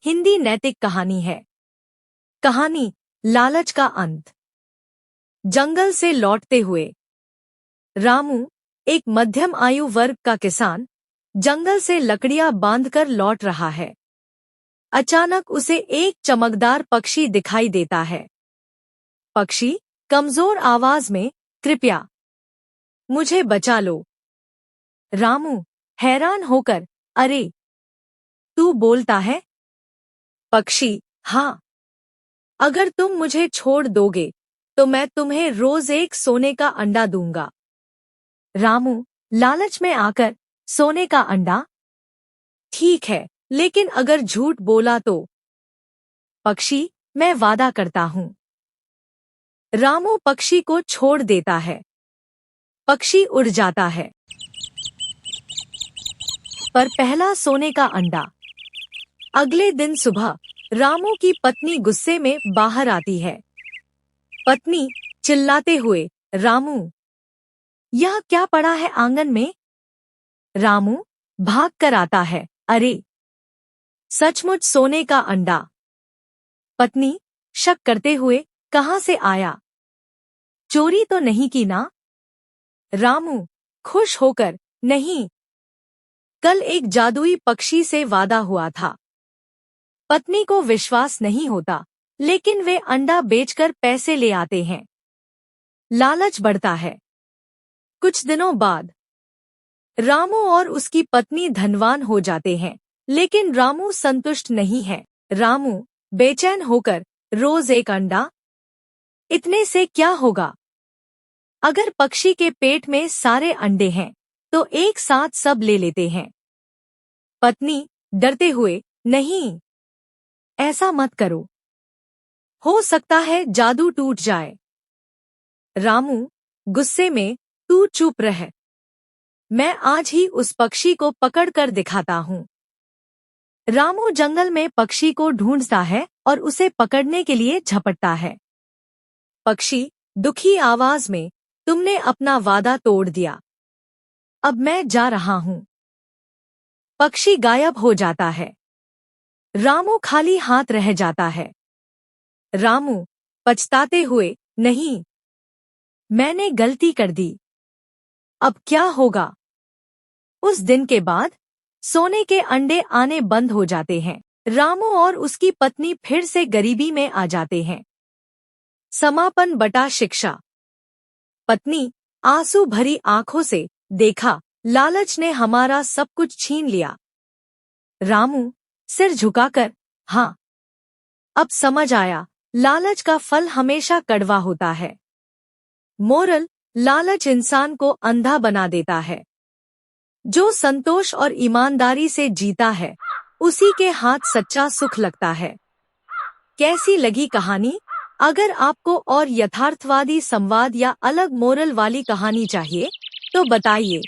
हिंदी नैतिक कहानी है। कहानी लालच का अंत। जंगल से लौटते हुए रामू, एक मध्यम आयु वर्ग का किसान, जंगल से लकड़ियां बांधकर लौट रहा है। अचानक उसे एक चमकदार पक्षी दिखाई देता है। पक्षी कमजोर आवाज में, कृपया मुझे बचा लो। रामू हैरान होकर, अरे, तू बोलता है? पक्षी, हाँ, अगर तुम मुझे छोड़ दोगे तो मैं तुम्हें रोज एक सोने का अंडा दूंगा। रामू लालच में आकर, सोने का अंडा? ठीक है, लेकिन अगर झूठ बोला तो? पक्षी, मैं वादा करता हूं। रामू पक्षी को छोड़ देता है। पक्षी उड़ जाता है। पर पहला सोने का अंडा। अगले दिन सुबह रामू की पत्नी गुस्से में बाहर आती है। पत्नी चिल्लाते हुए, रामू, यह क्या पड़ा है आंगन में? रामू भाग कर आता है, अरे, सचमुच सोने का अंडा। पत्नी शक करते हुए, कहां से आया? चोरी तो नहीं की ना? रामू खुश होकर, नहीं, कल एक जादुई पक्षी से वादा हुआ था। पत्नी को विश्वास नहीं होता, लेकिन वे अंडा बेचकर पैसे ले आते हैं। लालच बढ़ता है। कुछ दिनों बाद रामू और उसकी पत्नी धनवान हो जाते हैं, लेकिन रामू संतुष्ट नहीं है। रामू बेचैन होकर, रोज एक अंडा? इतने से क्या होगा? अगर पक्षी के पेट में सारे अंडे हैं तो एक साथ सब ले लेते हैं। पत्नी डरते हुए, नहीं, ऐसा मत करो, हो सकता है जादू टूट जाए। रामू गुस्से में, तू चुप रह, मैं आज ही उस पक्षी को पकड़कर दिखाता हूँ। रामू जंगल में पक्षी को ढूंढता है और उसे पकड़ने के लिए झपटता है। पक्षी दुखी आवाज में, तुमने अपना वादा तोड़ दिया, अब मैं जा रहा हूँ। पक्षी गायब हो जाता है। रामू खाली हाथ रह जाता है। रामू पछताते हुए, नहीं, मैंने गलती कर दी, अब क्या होगा? उस दिन के बाद सोने के अंडे आने बंद हो जाते हैं। रामू और उसकी पत्नी फिर से गरीबी में आ जाते हैं। समापन बटा शिक्षा। पत्नी आंसू भरी आंखों से, देखा, लालच ने हमारा सब कुछ छीन लिया। रामू सिर झुकाकर, हाँ, अब समझ आया, लालच का फल हमेशा कड़वा होता है। मोरल, लालच इंसान को अंधा बना देता है। जो संतोष और ईमानदारी से जीता है, उसी के हाथ सच्चा सुख लगता है। कैसी लगी कहानी? अगर आपको और यथार्थवादी संवाद या अलग मोरल वाली कहानी चाहिए तो बताइए।